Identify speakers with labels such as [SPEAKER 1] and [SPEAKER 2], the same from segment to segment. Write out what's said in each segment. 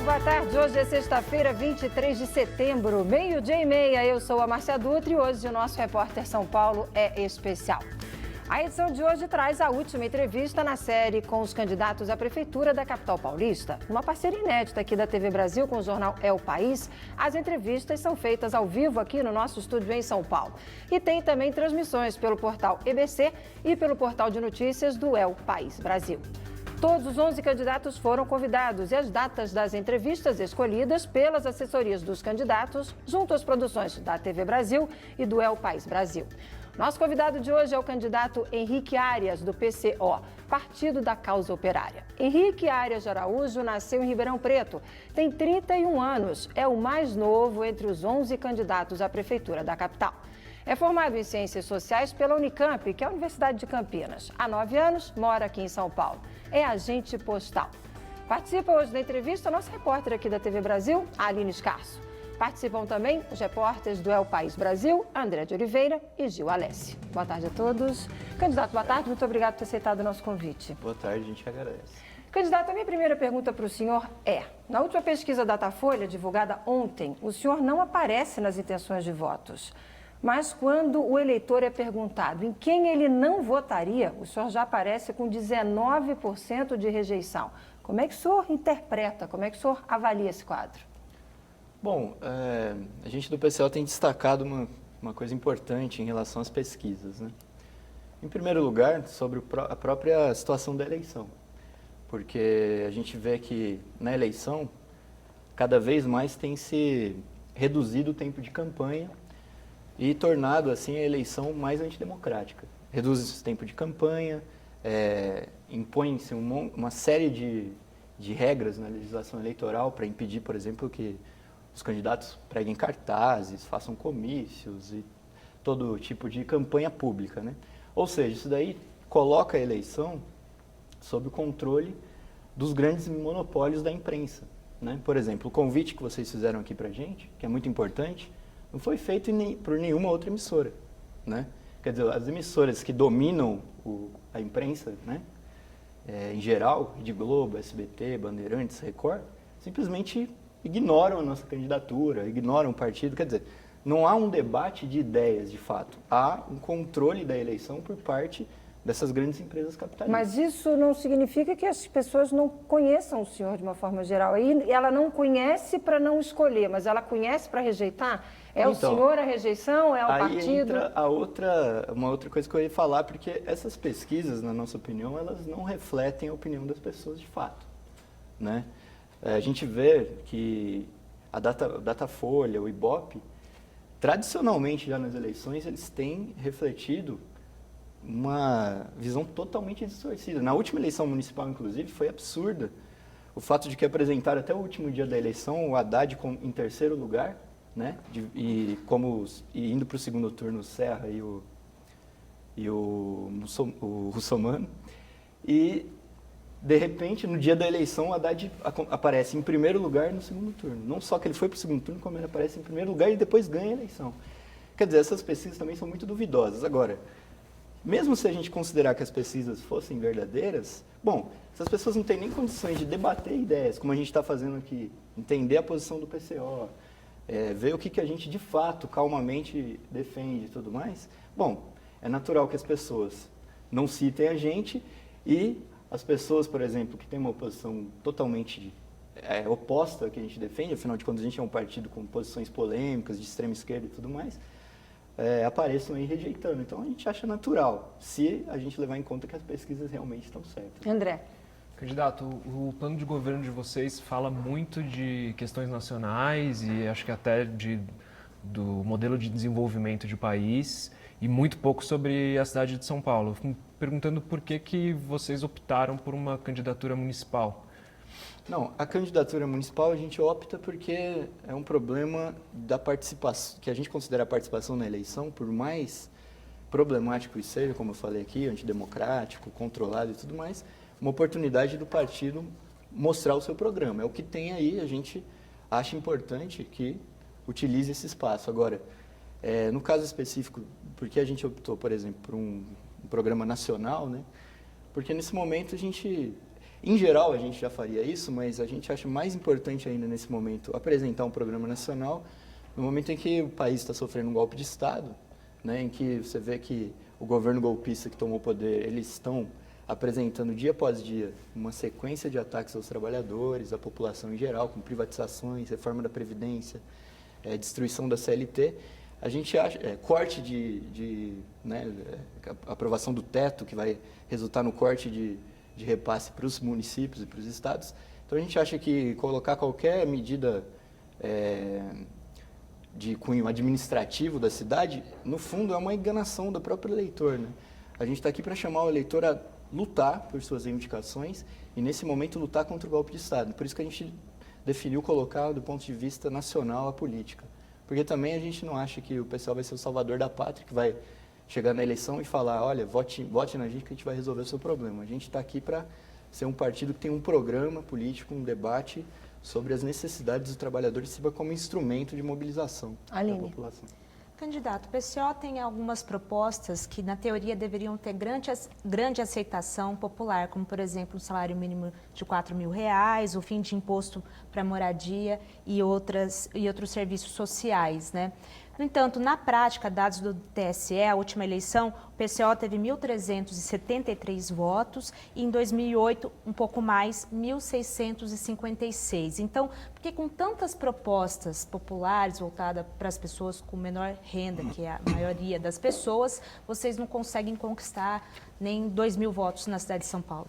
[SPEAKER 1] boa tarde. Hoje é sexta-feira, 23 de setembro, 12h30. Eu sou a Márcia Dutra e hoje o nosso Repórter São Paulo é especial. A edição de hoje traz a última entrevista na série com os candidatos à Prefeitura da capital paulista. Uma parceria inédita aqui da TV Brasil com o jornal É o País. As entrevistas são feitas ao vivo aqui no nosso estúdio em São Paulo. E tem também transmissões pelo portal EBC e pelo portal de notícias do É o País Brasil. Todos os 11 candidatos foram convidados e as datas das entrevistas escolhidas pelas assessorias dos candidatos, junto às produções da TV Brasil e do É o País Brasil. Nosso convidado de hoje é o candidato Henrique Arias, do PCO, Partido da Causa Operária. Henrique Arias de Araújo nasceu em Ribeirão Preto, tem 31 anos, é o mais novo entre os 11 candidatos à Prefeitura da capital. É formado em Ciências Sociais pela Unicamp, que é a Universidade de Campinas. Há 9 anos, mora aqui em São Paulo. É agente postal. Participa hoje da entrevista a nossa repórter aqui da TV Brasil, a Aline Escarso. Participam também os repórteres do É o País Brasil, André de Oliveira e Gil Alessi. Boa tarde a todos. Candidato, boa tarde. Muito obrigado por ter aceitado o nosso convite.
[SPEAKER 2] Boa tarde, a gente agradece.
[SPEAKER 1] Candidato, a minha primeira pergunta para o senhor é: na última pesquisa Datafolha, divulgada ontem, o senhor não aparece nas intenções de votos. Mas quando o eleitor é perguntado em quem ele não votaria, o senhor já aparece com 19% de rejeição. Como é que o senhor interpreta, como é que o senhor avalia esse quadro?
[SPEAKER 2] Bom, a gente do PCO tem destacado uma coisa importante em relação às pesquisas, né? Em primeiro lugar, sobre a própria situação da eleição. Porque a gente vê que na eleição, cada vez mais tem se reduzido o tempo de campanha e tornado, assim, a eleição mais antidemocrática. Reduz o tempo de campanha, impõe-se uma série de regras na legislação eleitoral para impedir, por exemplo, que os candidatos preguem cartazes, façam comícios e todo tipo de campanha pública, né? Ou seja, isso daí coloca a eleição sob o controle dos grandes monopólios da imprensa, né? Por exemplo, o convite que vocês fizeram aqui para a gente, que é muito importante, não foi feito por nenhuma outra emissora, né? Quer dizer, as emissoras que dominam a imprensa, né, em geral, de Globo, SBT, Bandeirantes, Record, simplesmente ignoram a nossa candidatura, ignoram o partido. Quer dizer, não há um debate de ideias, de fato. Há um controle da eleição por parte dessas grandes empresas capitalistas.
[SPEAKER 1] Mas isso não significa que as pessoas não conheçam o senhor de uma forma geral. Aí ela não conhece para não escolher, mas ela conhece para rejeitar? É então, o senhor a rejeição? É o partido?
[SPEAKER 2] Aí entra uma outra coisa que eu ia falar, porque essas pesquisas, na nossa opinião, elas não refletem a opinião das pessoas de fato, né? A gente vê que a Datafolha, o Ibope, tradicionalmente já nas eleições, eles têm refletido uma visão totalmente distorcida. Na última eleição municipal, inclusive, foi absurda o fato de que apresentaram até o último dia da eleição o Haddad em terceiro lugar, né? E indo para o segundo turno o Serra e o Russomano. E, de repente, no dia da eleição, o Haddad aparece em primeiro lugar no segundo turno. Não só que ele foi para o segundo turno, como ele aparece em primeiro lugar e depois ganha a eleição. Quer dizer, essas pesquisas também são muito duvidosas. Agora, mesmo se a gente considerar que as pesquisas fossem verdadeiras, bom, essas pessoas não têm nem condições de debater ideias, como a gente está fazendo aqui, entender a posição do PCO, ver o que a gente de fato, calmamente defende e tudo mais. Bom, é natural que as pessoas não citem a gente e as pessoas, por exemplo, que têm uma posição totalmente oposta ao que a gente defende, afinal de contas a gente é um partido com posições polêmicas, de extrema esquerda e tudo mais, apareçam aí rejeitando. Então a gente acha natural, se a gente levar em conta que as pesquisas realmente estão certas.
[SPEAKER 1] André.
[SPEAKER 3] Candidato, o plano de governo de vocês fala muito de questões nacionais e acho que até do modelo de desenvolvimento de país e muito pouco sobre a cidade de São Paulo. Eu fico perguntando por que vocês optaram por uma candidatura municipal.
[SPEAKER 2] Não, a candidatura municipal a gente opta porque é um problema da participação, que a gente considera a participação na eleição, por mais problemático isso seja, como eu falei aqui, antidemocrático, controlado e tudo mais, uma oportunidade do partido mostrar o seu programa. É o que tem aí, a gente acha importante que utilize esse espaço. Agora, no caso específico, por que a gente optou, por exemplo, por um programa nacional, né? Porque nesse momento a gente... Em geral, a gente já faria isso, mas a gente acha mais importante ainda nesse momento apresentar um programa nacional, no momento em que o país está sofrendo um golpe de Estado, né, em que você vê que o governo golpista que tomou o poder, eles estão apresentando dia após dia uma sequência de ataques aos trabalhadores, à população em geral, com privatizações, reforma da Previdência, destruição da CLT. A gente acha, corte né, aprovação do teto, que vai resultar no corte de repasse para os municípios e para os estados. Então, a gente acha que colocar qualquer medida de cunho administrativo da cidade, no fundo, é uma enganação do próprio eleitor, né? A gente está aqui para chamar o eleitor a lutar por suas reivindicações e, nesse momento, lutar contra o golpe de Estado. Por isso que a gente definiu colocar, do ponto de vista nacional, a política. Porque também a gente não acha que o pessoal vai ser o salvador da pátria, que vai chegar na eleição e falar, olha, vote na gente que a gente vai resolver o seu problema. A gente está aqui para ser um partido que tem um programa político, um debate sobre as necessidades do trabalhador e sirva como instrumento de mobilização da população.
[SPEAKER 4] Candidato, o PCO tem algumas propostas que, na teoria, deveriam ter grande aceitação popular, como, por exemplo, um salário mínimo de R$4.000, o fim de imposto para moradia e outros serviços sociais, né? No entanto, na prática, dados do TSE, a última eleição, o PCO teve 1.373 votos e, em 2008, um pouco mais, 1.656. Então, por que com tantas propostas populares voltadas para as pessoas com menor renda, que é a maioria das pessoas, vocês não conseguem conquistar nem 2.000 votos na cidade de São Paulo?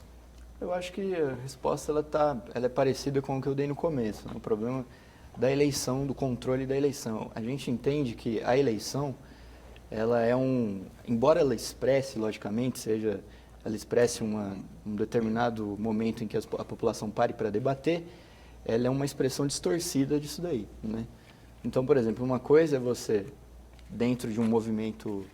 [SPEAKER 2] Eu acho que a resposta ela é parecida com o que eu dei no começo. O problema da eleição, do controle da eleição. A gente entende que a eleição, ela é embora ela expresse, logicamente, ela expresse um determinado momento em que a população pare para debater, ela é uma expressão distorcida disso daí, né? Então, por exemplo, uma coisa é você, dentro de do movimento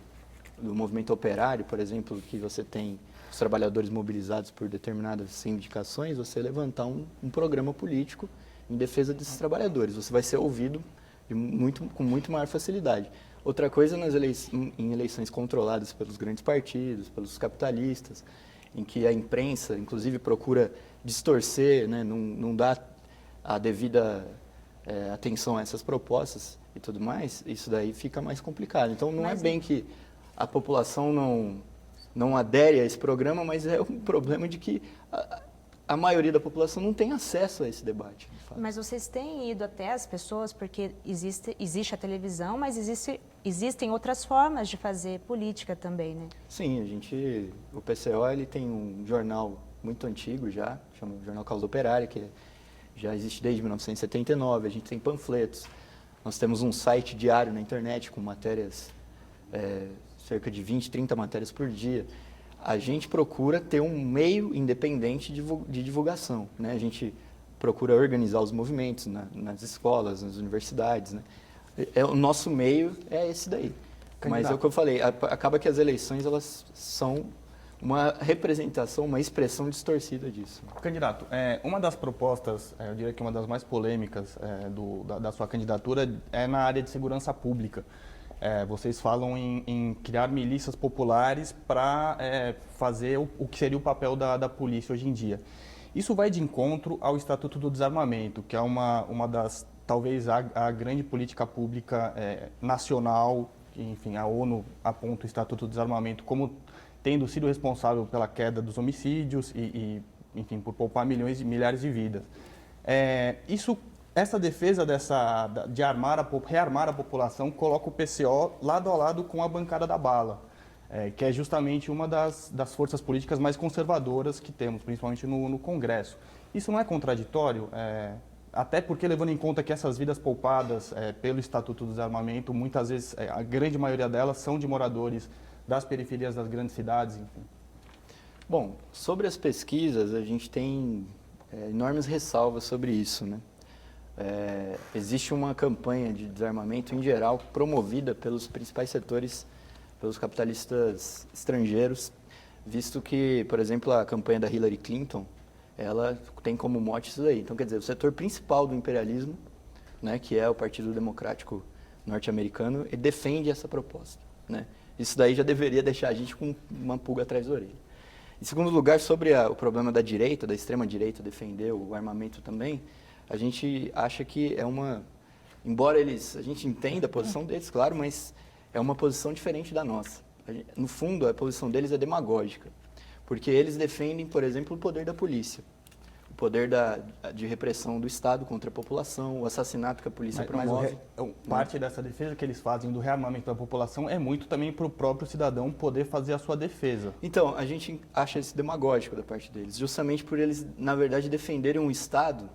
[SPEAKER 2] operário, por exemplo, que você tem os trabalhadores mobilizados por determinadas reivindicações, você levantar um programa político em defesa desses trabalhadores. Você vai ser ouvido com muito maior facilidade. Outra coisa em eleições controladas pelos grandes partidos, pelos capitalistas, em que a imprensa, inclusive, procura distorcer, né, não dá a devida atenção a essas propostas e tudo mais, isso daí fica mais complicado. Então, não é bem que a população não adere a esse programa, mas é um problema de que a maioria da população não tem acesso a esse debate.
[SPEAKER 4] Mas vocês têm ido até as pessoas, porque existe a televisão, mas existem outras formas de fazer política também, né?
[SPEAKER 2] Sim, o PCO ele tem um jornal muito antigo já, chama Jornal Causa Operária, que já existe desde 1979, a gente tem panfletos, nós temos um site diário na internet com matérias, cerca de 20, 30 matérias por dia. A gente procura ter um meio independente de divulgação, né? A gente procura organizar os movimentos nas escolas, nas universidades, né? O nosso meio é esse daí. Candidato. Mas é o que eu falei, acaba que as eleições elas são uma representação, uma expressão distorcida disso.
[SPEAKER 5] Candidato, uma das propostas, eu diria que uma das mais polêmicas da sua candidatura é na área de segurança pública. Vocês falam em criar milícias populares para fazer o que seria o papel da polícia hoje em dia. Isso vai de encontro ao Estatuto do Desarmamento, que é uma das, talvez, a grande política pública nacional. Enfim, a ONU aponta o Estatuto do Desarmamento como tendo sido responsável pela queda dos homicídios enfim, por poupar milhares de vidas. Essa defesa de rearmar a população coloca o PCO lado a lado com a bancada da bala, que é justamente uma das forças políticas mais conservadoras que temos, principalmente no Congresso. Isso não é contraditório? Até porque, levando em conta que essas vidas poupadas pelo Estatuto do Desarmamento, muitas vezes, a grande maioria delas são de moradores das periferias das grandes cidades, enfim.
[SPEAKER 2] Bom, sobre as pesquisas, a gente tem enormes ressalvas sobre isso, né? Existe uma campanha de desarmamento, em geral, promovida pelos principais setores, pelos capitalistas estrangeiros, visto que, por exemplo, a campanha da Hillary Clinton, ela tem como mote isso daí. Então, quer dizer, o setor principal do imperialismo, né, que é o Partido Democrático Norte-Americano, ele defende essa proposta, né? Isso daí já deveria deixar a gente com uma pulga atrás da orelha. Em segundo lugar, sobre o problema da direita, da extrema-direita, defender o armamento também, a gente acha que embora a gente entenda a posição deles, claro, mas é uma posição diferente da nossa. No fundo, a posição deles é demagógica, porque eles defendem, por exemplo, o poder da polícia, o poder de repressão do Estado contra a população, o assassinato que a polícia promove.
[SPEAKER 5] Parte dessa defesa que eles fazem do rearmamento da população é muito também para o próprio cidadão poder fazer a sua defesa.
[SPEAKER 2] Então, a gente acha isso demagógico da parte deles, justamente por eles, na verdade, defenderem um Estado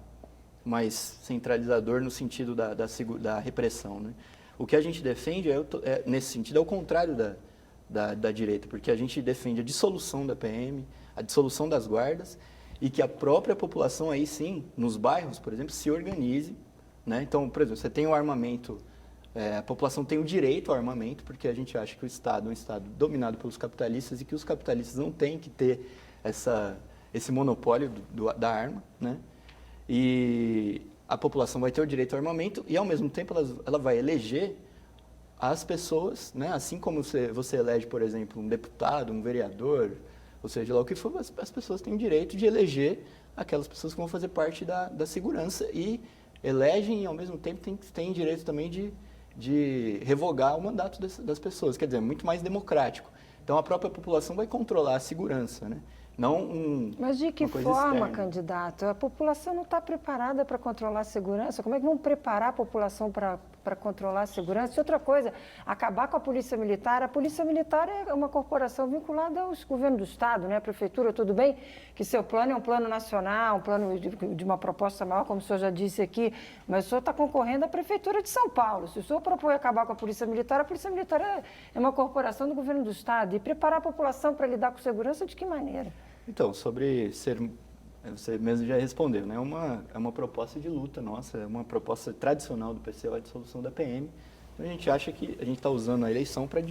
[SPEAKER 2] mais centralizador no sentido da repressão, né? O que a gente defende, nesse sentido, é o contrário da direita, porque a gente defende a dissolução da PM, a dissolução das guardas, e que a própria população aí sim, nos bairros, por exemplo, se organize, né? Então, por exemplo, você tem o armamento, a população tem o direito ao armamento, porque a gente acha que o Estado é um Estado dominado pelos capitalistas e que os capitalistas não têm que ter esse monopólio da arma, né? E a população vai ter o direito ao armamento e, ao mesmo tempo, ela vai eleger as pessoas, né? Assim como você elege, por exemplo, um deputado, um vereador, ou seja, lá o que for, as pessoas têm o direito de eleger aquelas pessoas que vão fazer parte da segurança e elegem e, ao mesmo tempo, têm direito também de revogar o mandato das pessoas. Quer dizer, é muito mais democrático. Então, a própria população vai controlar a segurança, né?
[SPEAKER 1] Mas de que forma, candidato? A população não está preparada para controlar a segurança? Como é que vão preparar a população para controlar a segurança? E outra coisa, acabar com a Polícia Militar. A Polícia Militar é uma corporação vinculada ao governo do Estado, né? A Prefeitura, tudo bem que seu plano é um plano nacional, um plano de uma proposta maior, como o senhor já disse aqui, mas o senhor está concorrendo à Prefeitura de São Paulo. Se o senhor propõe acabar com a Polícia Militar é uma corporação do governo do Estado. E preparar a população para lidar com segurança, de que maneira?
[SPEAKER 2] Então, sobre você mesmo já respondeu, né? É uma proposta de luta nossa, é uma proposta tradicional do PCO, a dissolução da PM. Então, a gente acha que a gente está usando a eleição para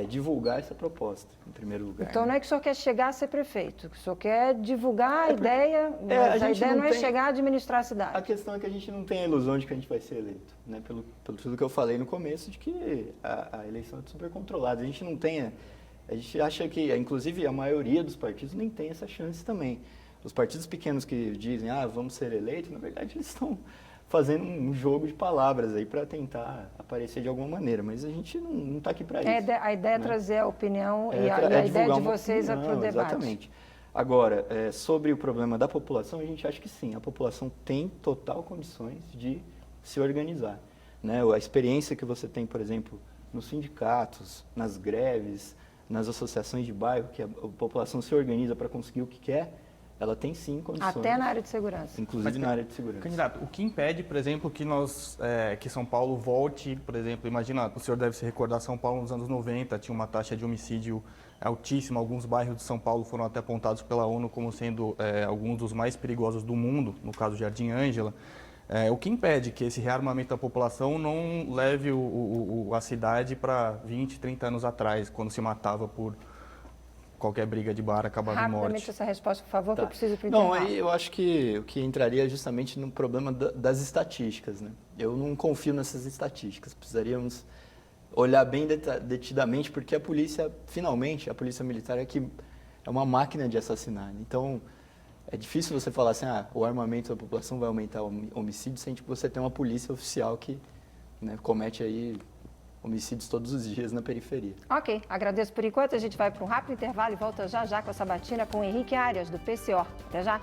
[SPEAKER 2] divulgar essa proposta, em primeiro lugar.
[SPEAKER 1] Então, não é que o senhor quer chegar a ser prefeito, o senhor quer divulgar a ideia, mas a ideia não é chegar a administrar a cidade.
[SPEAKER 2] A questão é que a gente não tem a ilusão de que a gente vai ser eleito, né? Pelo tudo que eu falei no começo, de que a eleição é super controlada. A gente acha que, inclusive, a maioria dos partidos nem tem essa chance também. Os partidos pequenos que dizem, vamos ser eleitos, na verdade, eles estão fazendo um jogo de palavras aí para tentar aparecer de alguma maneira, mas a gente não está aqui para isso.
[SPEAKER 1] A ideia é trazer a opinião e a ideia de vocês para o debate.
[SPEAKER 2] Exatamente. Agora, sobre o problema da população, a gente acha que sim, a população tem total condições de se organizar, né? A experiência que você tem, por exemplo, nos sindicatos, nas greves, nas associações de bairro, que a população se organiza para conseguir o que quer, ela tem sim condições.
[SPEAKER 1] Até na área de segurança.
[SPEAKER 2] Inclusive na área de segurança.
[SPEAKER 5] Candidato, o que impede, por exemplo, que São Paulo volte, por exemplo, imagina, o senhor deve se recordar, São Paulo nos anos 90 tinha uma taxa de homicídio altíssima, alguns bairros de São Paulo foram até apontados pela ONU como sendo alguns dos mais perigosos do mundo, no caso Jardim Ângela. O que impede que esse rearmamento da população não leve a cidade para 20, 30 anos atrás, quando se matava por qualquer briga de bar, acabava em morte?
[SPEAKER 1] Rapidamente essa resposta, por favor, que eu preciso para o
[SPEAKER 2] Não,
[SPEAKER 1] intervalo.
[SPEAKER 2] aí eu acho que o que entraria justamente no problema das estatísticas, né? Eu não confio nessas estatísticas, precisaríamos olhar bem detidamente, porque a polícia, finalmente, a polícia militar é uma máquina de assassinar. Então, é difícil você falar assim, o armamento da população vai aumentar o homicídio, sendo que você tem uma polícia oficial que, né, comete aí homicídios todos os dias na periferia.
[SPEAKER 1] Ok, agradeço por enquanto. A gente vai para um rápido intervalo e volta já com a sabatina com o Henrique Arias, do PCO. Até já.